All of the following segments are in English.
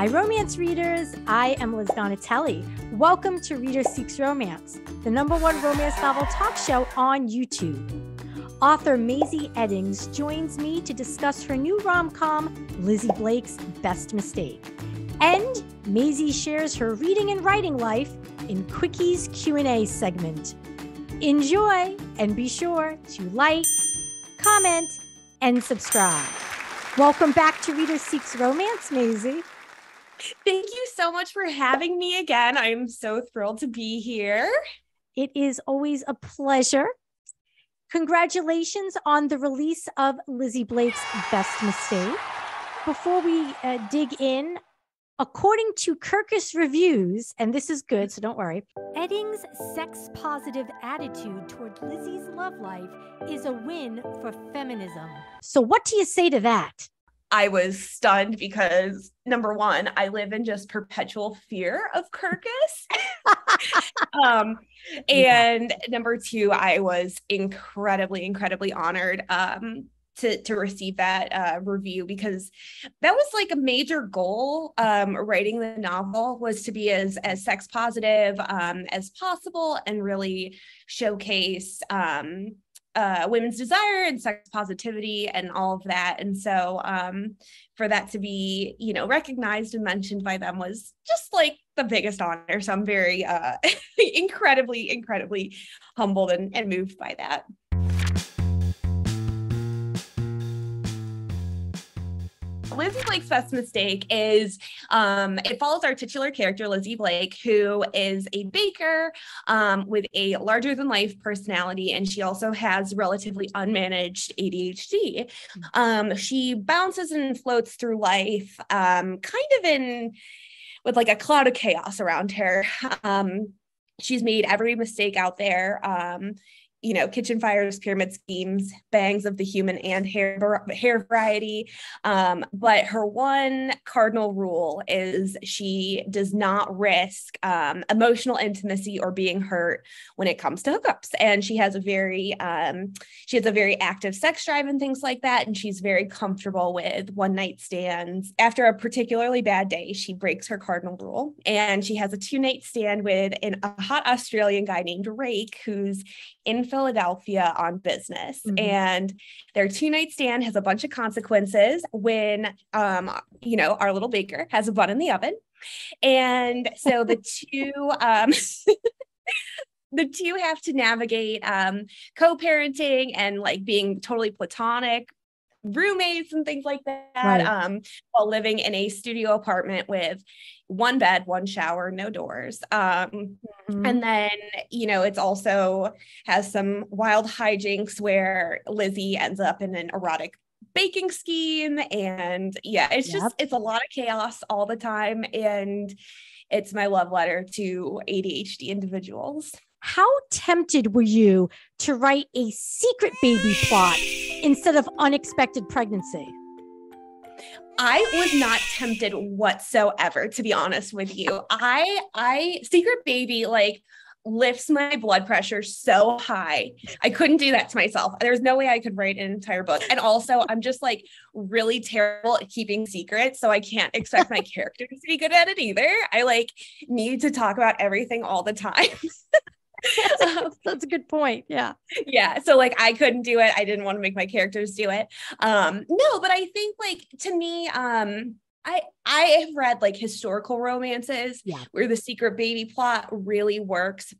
Hi, romance readers. I am Liz Donatelli. Welcome to Reader Seeks Romance, the #1 romance novel talk show on YouTube. Author Mazey Eddings joins me to discuss her new rom-com, LIZZIE Blake's Best Mistake. And Mazey shares her reading and writing life in QUICKIES Q&A segment. Enjoy, and be sure to like, comment, and subscribe. Welcome back to Reader Seeks Romance, Mazey. Thank you so much for having me again. I'm so thrilled to be here. It is always a pleasure. Congratulations on the release of LIZZIE Blake's Best Mistake. Before we dig in, according to Kirkus Reviews, and this is good, so don't worry, Eddings' sex-positive attitude toward Lizzie's love life is a win for feminism. So what do you say to that? I was stunned because, number one, I live in just perpetual fear of Kirkus. And number two, I was incredibly honored to receive that review, because that was like a major goal. Writing the novel was to be as sex positive as possible and really showcase women's desire and sex positivity and all of that. And so for that to be, recognized and mentioned by them was just like the biggest honor. So I'm very incredibly humbled and moved by that. LIZZIE Blake's Best Mistake is, it follows our titular character, Lizzie Blake, who is a baker with a larger-than-life personality, and she also has relatively unmanaged ADHD. She bounces and floats through life kind of with like a cloud of chaos around her. She's made every mistake out there. Kitchen fires, pyramid schemes, bangs of the human and hair variety. But her one cardinal rule is she does not risk emotional intimacy or being hurt when it comes to hookups. And she has a very active sex drive and things like that. And she's very comfortable with one night stands. After a particularly bad day, she breaks her cardinal rule, and she has a 2-night stand with a hot Australian guy named Rake, who's in Philadelphia on business. Mm-hmm. And their 2-night stand has a bunch of consequences when, our little baker has a bun in the oven. And so the two have to navigate co-parenting and like being totally platonic roommates and things like that, right. While living in a studio apartment with 1 bed, 1 shower, no doors. Mm-hmm. And then, it's also has some wild hijinks where Lizzie ends up in an erotic baking scheme. And it's a lot of chaos all the time. And it's my love letter to ADHD individuals. How tempted were you to write a secret baby plot instead of unexpected pregnancy? I was not tempted whatsoever, to be honest with you. I secret baby lifts my blood pressure so high. I couldn't do that to myself. There's no way I could write an entire book. And also I'm just really terrible at keeping secrets. So I can't expect my characters to be good at it either. I need to talk about everything all the time. That's a good point. Yeah. Yeah. So I couldn't do it. I didn't want to make my characters do it. No, but I think to me, I have read historical romances where the secret baby plot really works.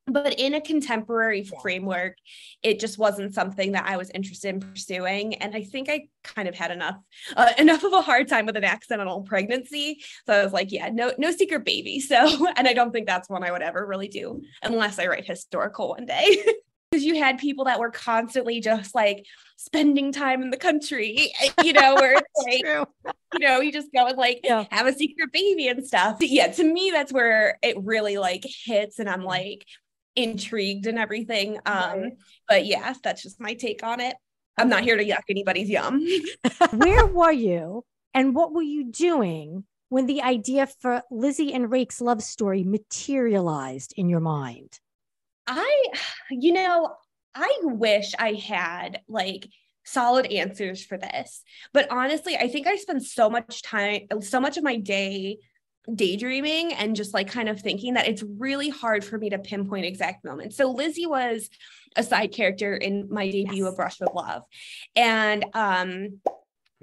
But in a contemporary framework, it just wasn't something that I was interested in pursuing. And I think I kind of had enough of a hard time with an accidental pregnancy. So I was no secret baby. So, and I don't think that's one I would ever really do unless I write historical one day. Because you had people that were constantly just spending time in the country, where it's true. You just go and have a secret baby and stuff. But yeah, to me, that's where it really hits, and I'm intrigued and everything. Right. But yeah, that's just my take on it. I'm not here to yuck anybody's yum. Where were you and what were you doing when the idea for Lizzie and Rake's love story materialized in your mind? I wish I had solid answers for this. But honestly, I think I spend so much of my day daydreaming and just like kind of thinking that it's really hard for me to pinpoint exact moments. So Lizzie was a side character in my debut, A Brush with Love. And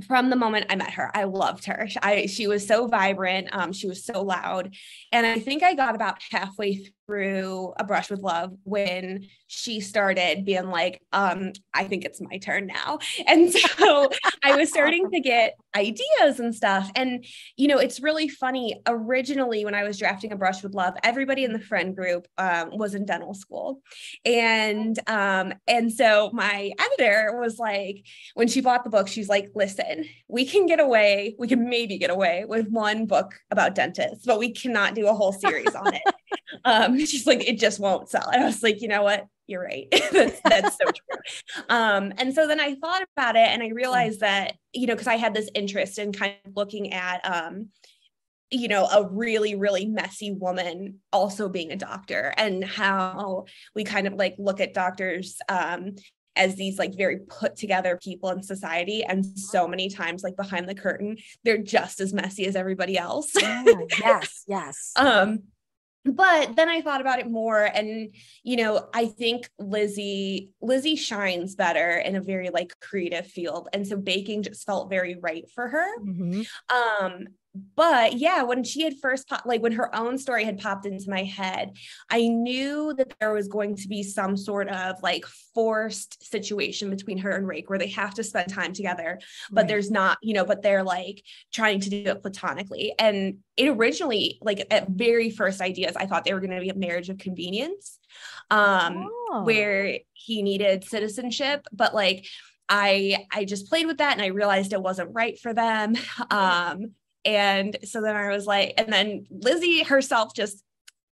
from the moment I met her, I loved her. She was so vibrant. She was so loud. And I think I got about halfway through A Brush with Love when she started being like, I think it's my turn now. And so I was starting to get ideas and stuff. And, you know, it's really funny. Originally, when I was drafting A Brush with Love, everybody in the friend group was in dental school. And so my editor was like, when she bought the book, she's like, listen, we can maybe get away with one book about dentists, but we cannot do a whole series on it. She's like, it just won't sell. And I was like, you know what? You're right. That's so true. And so then I thought about it and I realized that, you know, because I had this interest in kind of looking at, you know, a really, really messy woman also being a doctor, and how we kind of like look at doctors, as these like very put together people in society. And so many times, like behind the curtain, they're just as messy as everybody else. Yes. But then I thought about it more, and, you know, I think Lizzie shines better in a very like creative field. And so baking just felt very right for her. But yeah, when she had first when her own story had popped into my head, I knew that there was going to be some sort of like forced situation between her and Rake where they have to spend time together, but there's not, you know, but they're like trying to do it platonically. And it originally, like at very first ideas, I thought they were going to be a marriage of convenience, where he needed citizenship, but like I just played with that and I realized it wasn't right for them. And so then I was like, and then Lizzie herself just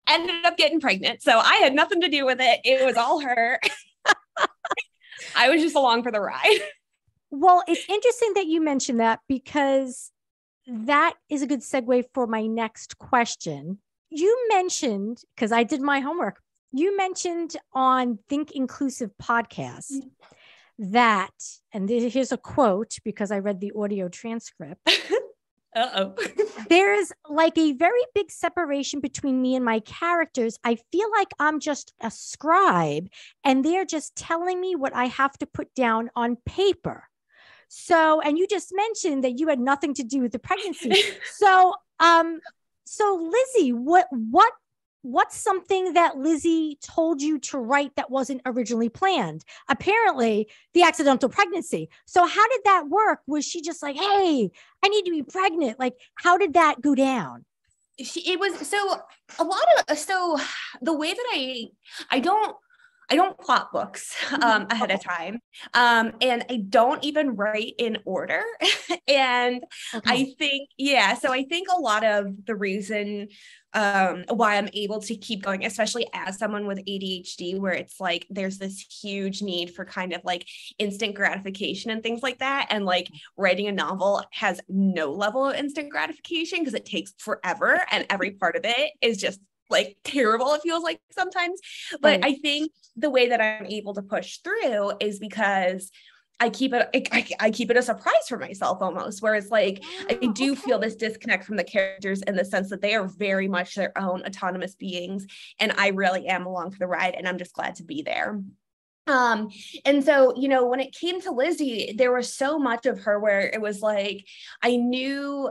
ended up getting pregnant. So I had nothing to do with it. It was all her. I was just along for the ride. Well, it's interesting that you mentioned that, because that is a good segue for my next question. You mentioned, because I did my homework, you mentioned on Think Inclusive podcast that, and here's a quote because I read the audio transcript. There's like a very big separation between me and my characters. I feel like I'm just a scribe and they're just telling me what I have to put down on paper. So, and you just mentioned that you had nothing to do with the pregnancy. So Lizzie, what's something that Lizzie told you to write that wasn't originally planned? Apparently the accidental pregnancy. So how did that work? Was she just like, hey, I need to be pregnant? Like, how did that go down? The way that I don't plot books ahead of time. And I don't even write in order. And I think a lot of the reason why I'm able to keep going, especially as someone with ADHD, where it's like there's this huge need for kind of like instant gratification and things like that. And like writing a novel has no level of instant gratification because it takes forever and every part of it is just like terrible, it feels like sometimes. But I think the way that I'm able to push through is because I keep it a surprise for myself almost, where it's like, I do feel this disconnect from the characters in the sense that they are very much their own autonomous beings. And I really am along for the ride and I'm just glad to be there. And so, you know, when it came to Lizzie, there was so much of her where it was like, I knew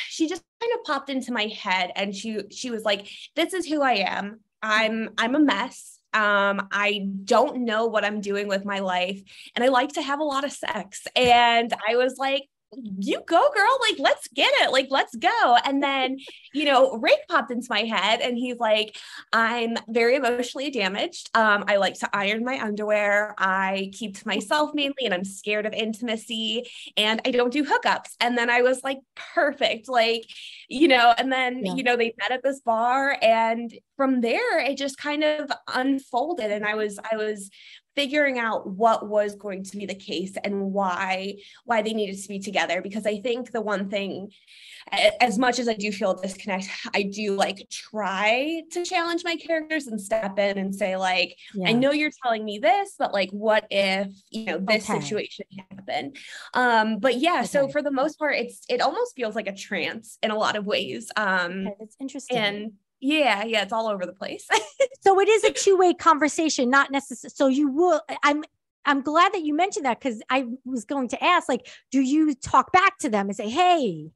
she just kind of popped into my head and she was like, this is who I am. I'm a mess. I don't know what I'm doing with my life and I like to have a lot of sex. And I was like, you go, girl, like, let's get it. Like, let's go. And then, you know, Rake popped into my head and he's like, I'm very emotionally damaged. I like to iron my underwear. I keep to myself mainly, and I'm scared of intimacy and I don't do hookups. And then I was like, perfect. Like, you know, and then, you know, they met at this bar and from there, it just kind of unfolded. And I was figuring out what was going to be the case and why they needed to be together. Because I think the one thing, as much as I do feel a disconnect, I do like try to challenge my characters and step in and say like, I know you're telling me this, but like, what if, you know, this situation happened? But yeah, so for the most part, it almost feels like a trance in a lot of ways. That's interesting. And yeah, it's all over the place. So it is a two-way conversation, not necessarily. So you will, I'm glad that you mentioned that, because I was going to ask, like, do you talk back to them and say, hey,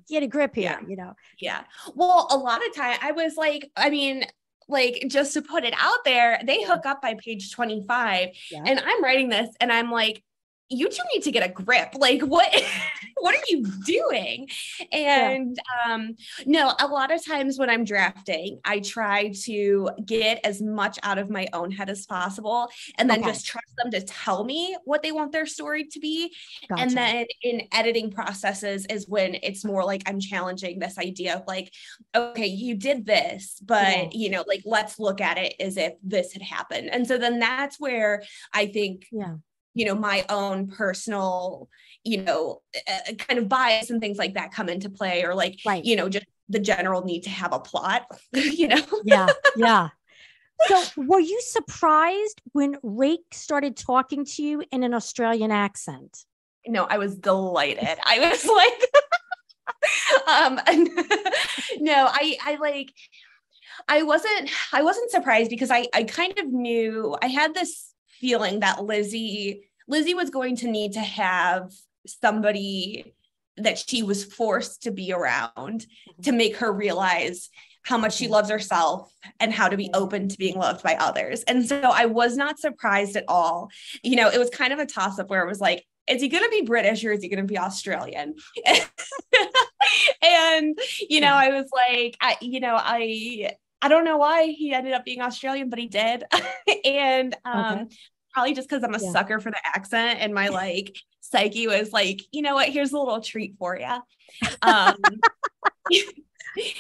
get a grip here, you know? Yeah. Well, a lot of time I was like, I mean, like, just to put it out there, they hook up by page 25 and I'm writing this and I'm like, you two need to get a grip. Like, what are you doing? And no, a lot of times when I'm drafting, I try to get as much out of my own head as possible and then just trust them to tell me what they want their story to be. And then in editing processes is when it's more like I'm challenging this idea of like, okay, you did this, but you know, like, let's look at it as if this had happened. And so then that's where I think, you know, my own personal, you know, kind of bias and things like that come into play, or like, you know, just the general need to have a plot, you know? Yeah. So were you surprised when Rake started talking to you in an Australian accent? No, I was delighted. I was like, no, I wasn't surprised, because I kind of knew, I had this feeling that Lizzie was going to need to have somebody that she was forced to be around to make her realize how much she loves herself and how to be open to being loved by others. And so I was not surprised at all. You know, it was kind of a toss-up where it was like, is he going to be British or is he going to be Australian? And, you know, I was like, I don't know why he ended up being Australian, but he did. And probably just because I'm a sucker for the accent, and my like psyche was like, you know what, here's a little treat for you. I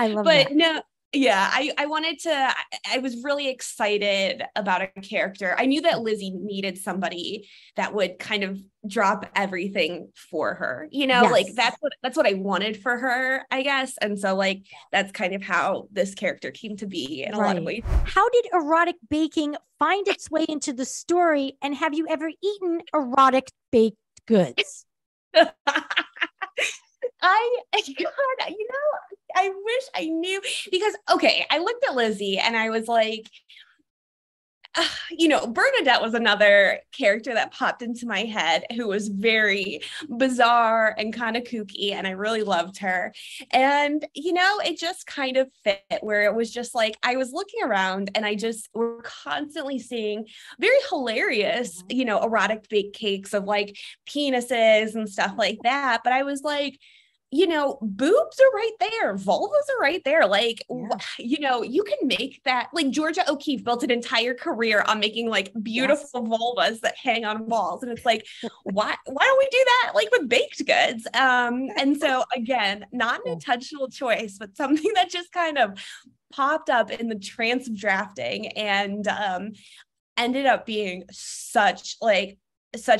love that. But no, yeah, I was really excited about a character. I knew that Lizzie needed somebody that would kind of drop everything for her, you know, like that's what I wanted for her, I guess. And so like, that's kind of how this character came to be in a lot of ways. How did erotic baking find its way into the story? And have you ever eaten erotic baked goods? I wish I knew, because, okay, I looked at Lizzie and I was like, you know, Bernadette was another character that popped into my head who was very bizarre and kind of kooky, and I really loved her. And, you know, it just kind of fit, where it was just like, I was looking around and we're constantly seeing very hilarious, you know, erotic baked cakes of like penises and stuff like that. But I was like, you know, boobs are right there. Vulvas are right there. Like, you know, you can make that. Like, Georgia O'Keeffe built an entire career on making like beautiful vulvas that hang on walls. And it's like, why don't we do that? Like with baked goods. And so again, not an intentional choice, but something that just kind of popped up in the trance of drafting, and ended up being such a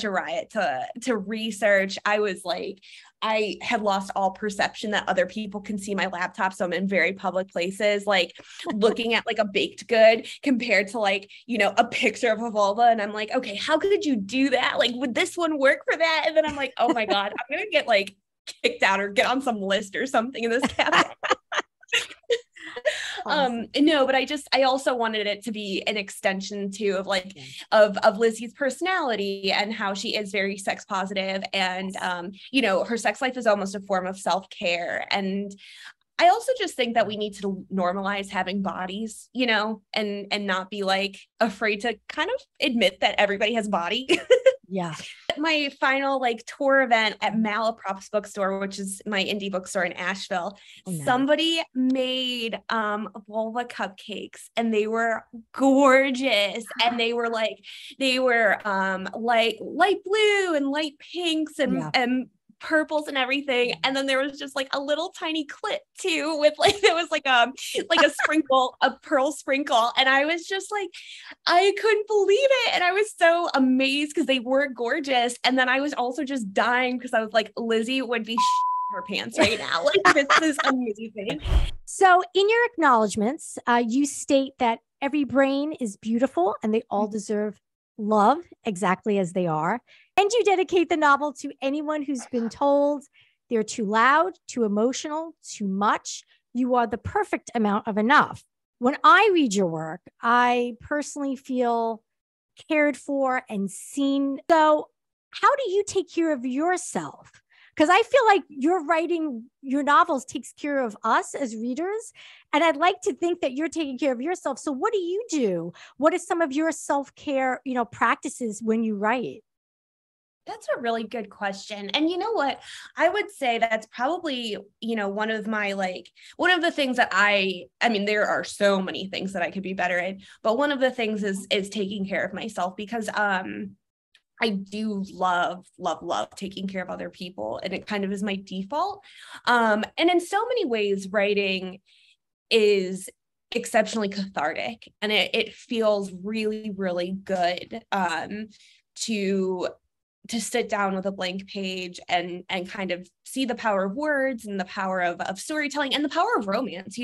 riot to research. I was like, I had lost all perception that other people can see my laptop. So I'm in very public places, like looking at like a baked good compared to like, you know, a picture of a vulva. And I'm like, okay, how could you do that? Like, would this one work for that? And then I'm like, oh my God, I'm going to get like kicked out or get on some list or something in this cafe. No, but I also wanted it to be an extension too of like of Lizzie's personality and how she is very sex positive, and you know, her sex life is almost a form of self-care. And I also just think that we need to normalize having bodies, you know, and not be like afraid to kind of admit that everybody has a body. My final like tour event at Malaprops bookstore, which is my indie bookstore in Asheville, somebody made vulva cupcakes, and they were gorgeous, and they were light blue and light pinks and purples and everything. And then there was just like a little tiny clit too, with like, there was like a sprinkle, a pearl sprinkle. And I was just like, I couldn't believe it. And I was so amazed because they were gorgeous. And then I was also just dying because I was like, Lizzie would be her pants right now. Like, this is amazing. So in your acknowledgements, you state that every brain is beautiful and they all deserve love exactly as they are. And you dedicate the novel to anyone who's been told they're too loud, too emotional, too much. You are the perfect amount of enough. When I read your work, I personally feel cared for and seen. So how do you take care of yourself? Because I feel like you're writing your novels takes care of us as readers. And I'd like to think that you're taking care of yourself. So what do you do? What are some of your self-care, practices when you write? That's a really good question. And you know what? I would say that's probably, one of the things that I mean, there are so many things that I could be better at, but one of the things is taking care of myself, because I do love taking care of other people, and it kind of is my default. And in so many ways, writing is exceptionally cathartic, and it feels really, really good to sit down with a blank page and kind of see the power of words and the power of storytelling and the power of romance.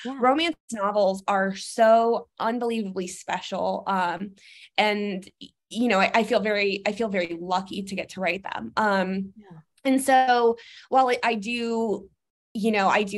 Romance novels are so unbelievably special. And I feel very lucky to get to write them. And so while I do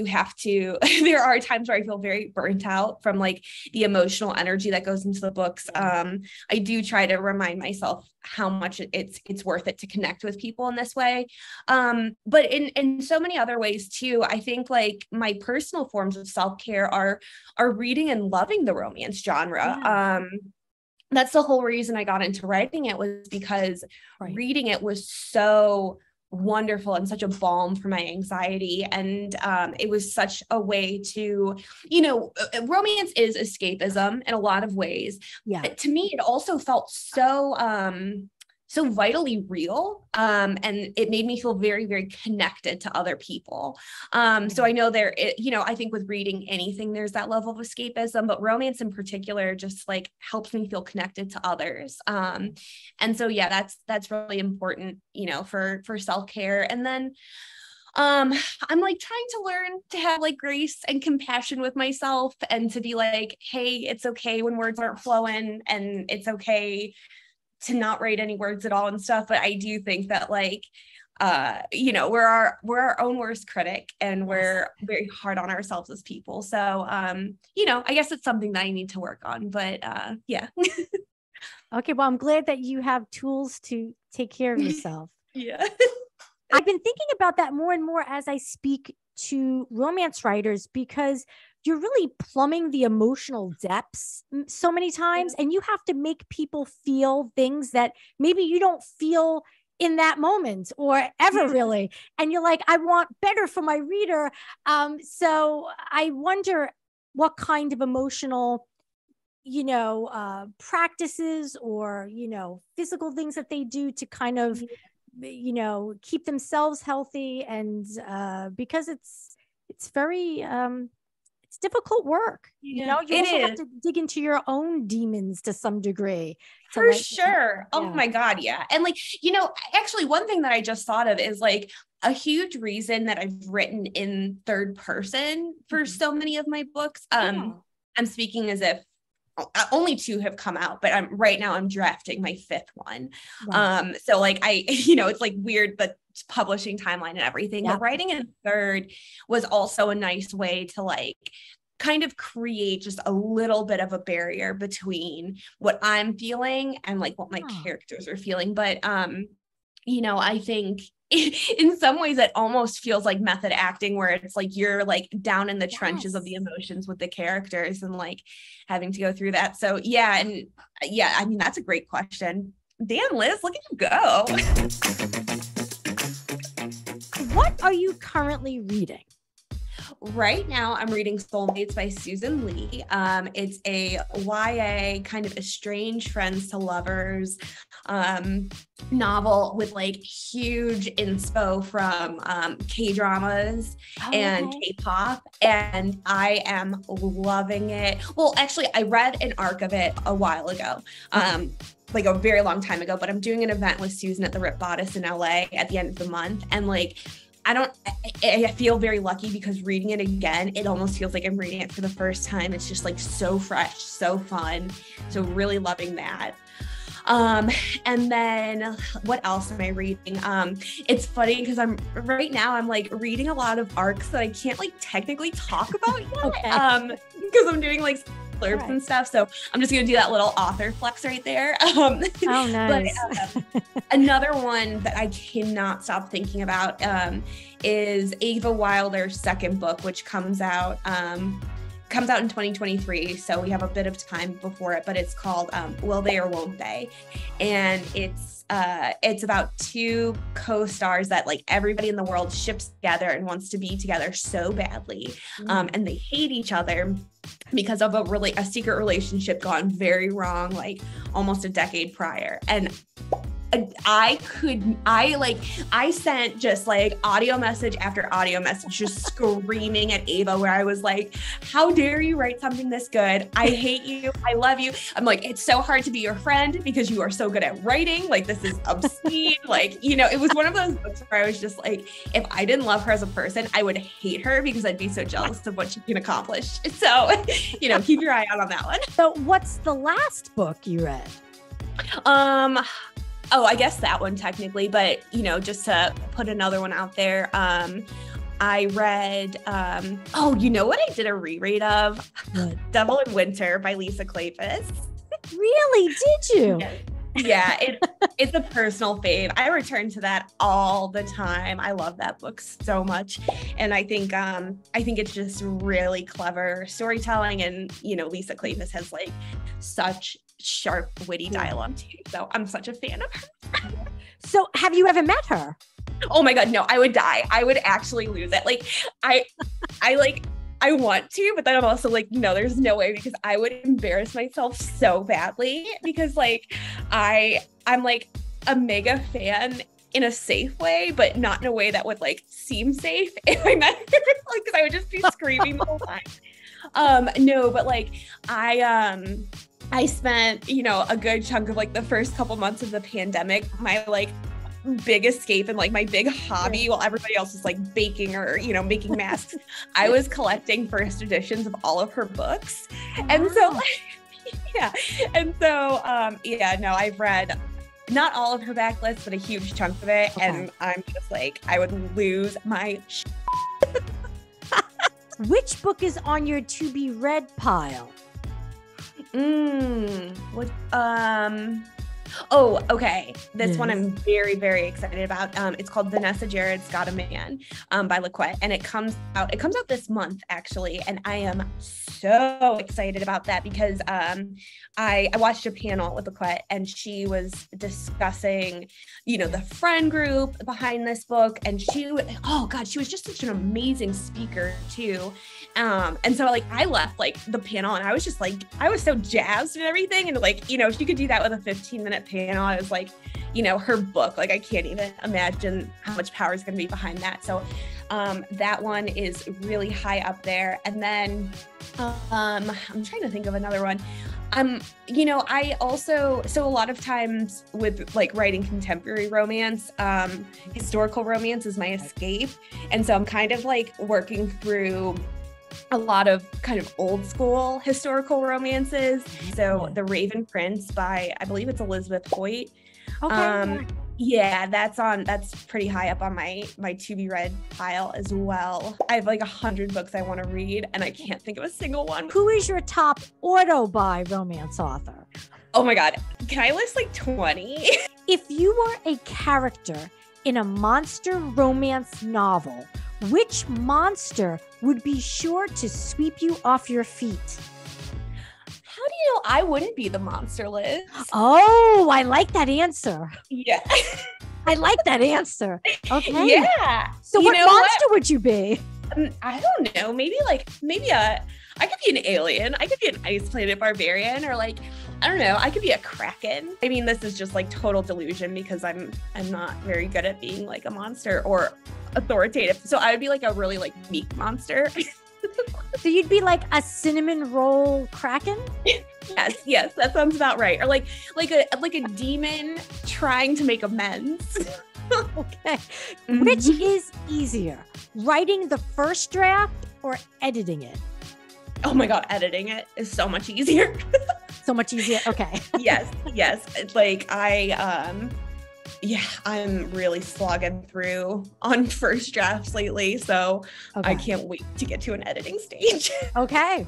have to, there are times where I feel very burnt out from like the emotional energy that goes into the books. I do try to remind myself how much it's worth it to connect with people in this way. But in so many other ways too, I think like my personal forms of self-care are reading and loving the romance genre. Yeah. That's the whole reason I got into writing it, was because reading it was so wonderful and such a balm for my anxiety. And it was such a way to, romance is escapism in a lot of ways. Yeah. But to me, it also felt so vitally real. And it made me feel very, very connected to other people. So I know I think with reading anything, there's that level of escapism, but romance in particular just like helps me feel connected to others. And so, yeah, that's really important, for self-care. And then I'm like trying to learn to have like grace and compassion with myself, and to be like, hey, it's okay when words aren't flowing, and it's okay to not write any words at all and stuff. But I do think that like, we're our own worst critic, and we're very hard on ourselves as people. So, I guess it's something that I need to work on, but yeah. Okay. Well, I'm glad that you have tools to take care of yourself. Yeah. I've been thinking about that more and more as I speak to romance writers, because you're really plumbing the emotional depths so many times, and you have to make people feel things that maybe you don't feel in that moment or ever really. And you're like, I want better for my reader. So I wonder what kind of emotional, practices or, physical things that they do to kind of, keep themselves healthy. And because it's very, it's difficult work. You also have to dig into your own demons to some degree. For sure. Oh my God. Yeah. And like, actually one thing that I just thought of is like a huge reason that I've written in third person for so many of my books. I'm speaking as if only 2 have come out, but right now I'm drafting my 5th one. Right. So like it's like weird, the publishing timeline and everything, but writing in third was also a nice way to like kind of create just a little bit of a barrier between what I'm feeling and like what my characters are feeling. But, I think in some ways it almost feels like method acting, where it's like you're like down in the trenches of the emotions with the characters and like having to go through that. So I mean, that's a great question. Damn, Liz, look at you go. What are you currently reading? Right now, I'm reading Soulmates by Susan Lee. It's a YA kind of estranged friends to lovers novel with like huge inspo from K-dramas and K-pop, and I am loving it. Well, actually, I read an arc of it a while ago. Like a very long time ago, but I'm doing an event with Susan at the Rip Bodice in LA at the end of the month. And like, I feel very lucky because reading it again, it almost feels like I'm reading it for the first time. It's just like so fresh, so fun. So really loving that. And then what else am I reading? It's funny because right now I'm like reading a lot of arcs that I can't like technically talk about yet. Because I'm doing like blurbs and stuff. So I'm just going to do that little author flex right there. Nice. But another one that I cannot stop thinking about is Ava Wilder's second book, which comes out in 2023. So we have a bit of time before it, but it's called Will They or Won't They? And it's about two co-stars that like everybody in the world ships together and wants to be together so badly. And they hate each other because of a secret relationship gone very wrong, like almost a decade prior. And I sent just like audio message after audio message, just screaming at Ava, where I was like, how dare you write something this good? I hate you. I love you. I'm like, it's so hard to be your friend because you are so good at writing. Like, this is obscene. Like, you know, it was one of those books where I was just like, if I didn't love her as a person, I would hate her because I'd be so jealous of what she can accomplish. So, you know, keep your eye out on that one. So what's the last book you read? Oh, I guess that one technically, but you know, just to put another one out there, I read, you know what I did a reread of? Devil in Winter by Lisa Kleypas. Really? Did you? Yeah, it's a personal fave. I return to that all the time. I love that book so much. And I think it's just really clever storytelling, and you know, Lisa Kleypas has like such sharp, witty dialogue too. So I'm such a fan of her. So have you ever met her? Oh my God, no, I would die. I would actually lose it. Like I want to, but then I'm also like, no, there's no way, because I would embarrass myself so badly, because like I'm like a mega fan in a safe way, but not in a way that would like seem safe if I met her, like, because I would just be screaming the whole time. No, but like I spent, you know, a good chunk of like the first couple months of the pandemic, my like big escape and like my big hobby, while everybody else was like baking or, you know, making masks, I was collecting first editions of all of her books. And so like, I've read not all of her backlist, but a huge chunk of it. And I'm just like, I would lose my Which book is on your to be read pile? Oh, okay. This one I'm very, very excited about. It's called Vanessa Jared's Got a Man by LaQuette, and it comes out this month actually, and I am so excited about that because I watched a panel with LaQuette, and she was discussing, you know, the friend group behind this book, and she was just such an amazing speaker too. And so like I left like the panel and I was just like, I was so jazzed and everything. And like, you know, she could do that with a 15-minute panel. I was like, you know, her book, like I can't even imagine how much power is going to be behind that. So that one is really high up there. And then I'm trying to think of another one. You know, I also, so a lot of times with like writing contemporary romance, historical romance is my escape. And so I'm kind of like working through a lot of kind of old school historical romances. So The Raven Prince by, I believe it's Elizabeth Hoyt. Yeah, that's pretty high up on my to be read pile as well. I have like 100 books I want to read and I can't think of a single one. Who is your top auto-buy romance author? Oh my God. Can I list like 20? If you were a character in a monster romance novel, which monster would be sure to sweep you off your feet? How do you know I wouldn't be the monster, Liz? Oh, I like that answer. Yeah. I like that answer. Okay. Yeah. So what monster would you be? I don't know, maybe I could be an alien. I could be an ice planet barbarian, or like, I don't know, I could be a kraken. I mean, this is just like total delusion because I'm not very good at being like a monster or authoritative. So I would be like a really like meek monster. So you'd be like a cinnamon roll kraken? Yes, that sounds about right. Or like a demon trying to make amends. Okay. Which is easier, writing the first draft or editing it? Oh my God, editing it is so much easier. So much easier. Okay. Yes. Like I'm really slogging through on first drafts lately. So I can't wait to get to an editing stage. Okay.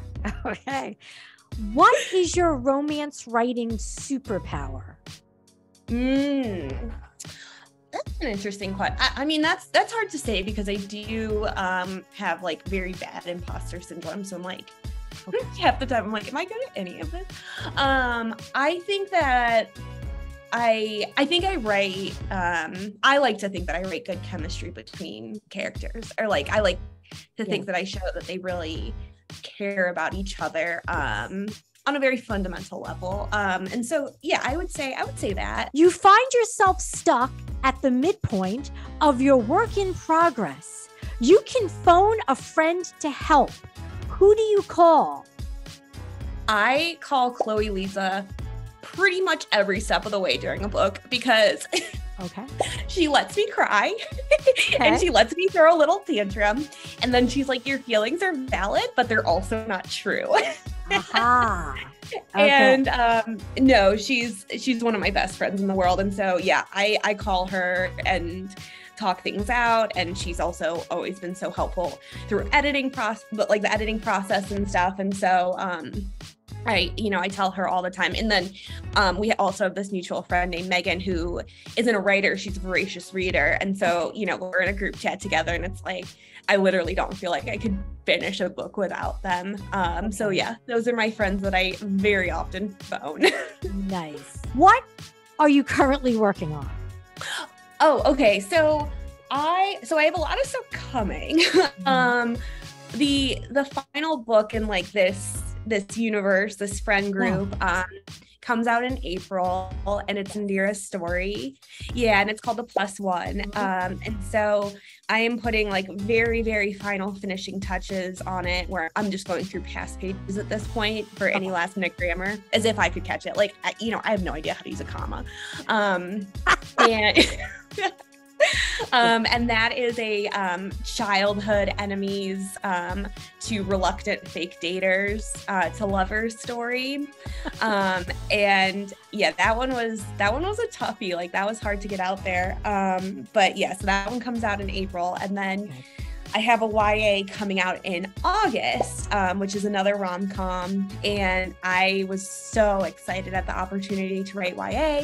What is your romance writing superpower? That's an interesting question. I mean, that's hard to say because I do have like very bad imposter syndrome. So I'm like, half the time I'm like, am I good at any of this? I think that I write, I like to think that I write good chemistry between characters, or like, I like to think that I show that they really care about each other, on a very fundamental level. And so, yeah, I would say that. You find yourself stuck at the midpoint of your work in progress. You can phone a friend to help. Who do you call? I call Chloe Lisa pretty much every step of the way during a book because she lets me cry and she lets me throw a little tantrum. And then she's like, your feelings are valid, but they're also not true. And no, she's one of my best friends in the world. And so, yeah, I call her and talk things out. And she's also always been so helpful through the editing process and stuff. And so, I tell her all the time. And then we also have this mutual friend named Megan, who isn't a writer. She's a voracious reader. And so, we're in a group chat together and it's like, I literally don't feel like I could finish a book without them. So yeah, those are my friends that I very often phone. Nice. What are you currently working on? Oh, okay. So I have a lot of stuff coming. The final book in like this universe, this friend group, comes out in April, and it's Indira's story. Yeah, and it's called The Plus One. And so I am putting like very, very final finishing touches on it, where I'm just going through past pages at this point for any last minute grammar, as if I could catch it. Like, I have no idea how to use a comma. And that is a childhood enemies to reluctant fake daters to lovers story. And yeah, that one was a toughie. Like, that was hard to get out there. But yeah, so that one comes out in April, and then I have a YA coming out in August, which is another rom-com, and I was so excited at the opportunity to write YA.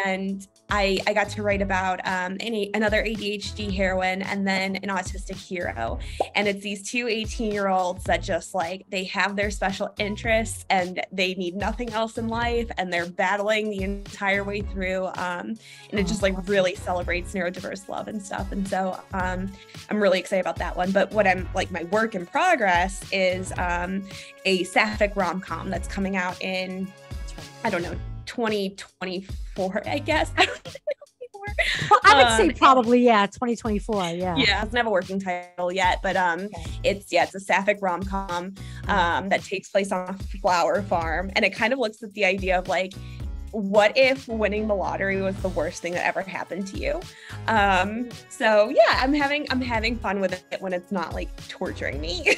And I got to write about another ADHD heroine and then an autistic hero. And it's these two 18-year-olds that just like, they have their special interests and they need nothing else in life, and they're battling the entire way through. And it just like really celebrates neurodiverse love and stuff. And so I'm really excited about that one. But what I'm like, my work in progress is a sapphic rom-com that's coming out in, I don't know, 2024, I guess. I don't know anymore. Well, I would say probably, 2024. Yeah, it doesn't have a working title yet, but it's a sapphic rom-com that takes place on a flower farm, and it kind of looks at the idea of like, what if winning the lottery was the worst thing that ever happened to you? So yeah, I'm having fun with it when it's not like torturing me.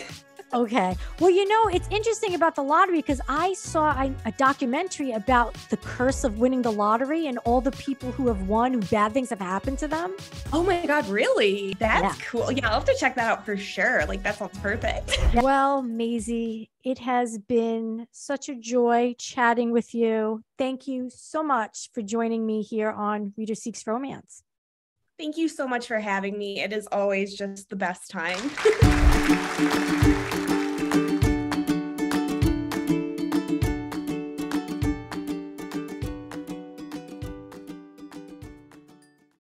Okay. Well, it's interesting about the lottery because I saw a documentary about the curse of winning the lottery and all the people who have won, who bad things have happened to them. Oh my God, really? That's cool. Yeah, I'll have to check that out for sure. Like, that sounds perfect. Well, Mazey, it has been such a joy chatting with you. Thank you so much for joining me here on Reader Seeks Romance. Thank you so much for having me. It is always just the best time.